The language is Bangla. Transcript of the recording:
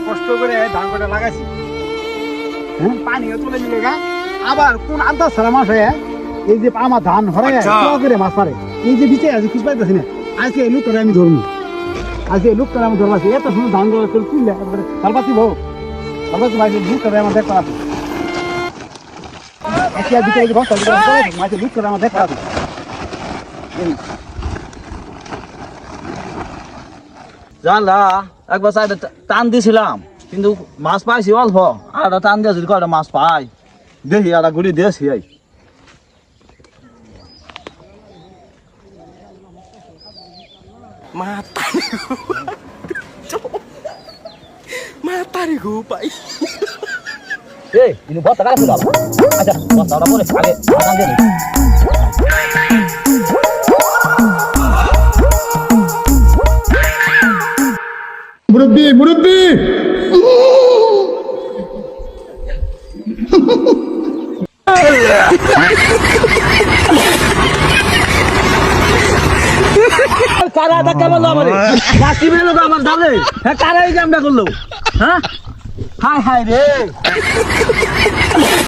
কষ্ট করে ধান কাটা লাগাইছি, হ্যাঁ পানিও চলে গেলে গা, আবার কোন আধা সারা মাস হয় এই যে আমার ধান হরে করে মাছ মারে, এই যে বিচে আছে খুঁজ পাইতেছি না। আজকে এই লোকটা আমি ধরবো, আজকে এই লোকটা আমি ধরবাছি, এত সুন্দর ধান তুললে তালপাতি বউ তালপাতি ভাই লোকটা আমার দেখা আছে, মাঝে লোকটা আমার দেখা আছে। জানলা একবার সাইডে টান দিছিলাম, কিন্তু মাছ পাইছি অল্প, আর টান দিয়ে যদি কয়টা মাছ পাই দেখি, আর ঘুরি দিয়েছি। এই Matari ko pa. ini buat tekan sudah. Aja, buat tahu boleh. Ayo, makan dia nih. मुरब्बी কারা ধাক্কা মারলো আমারে, বাকি বেরো আমার দাদে, হ্যাঁ কারাই কামটা করলো, হ্যাঁ হায় হায় রে।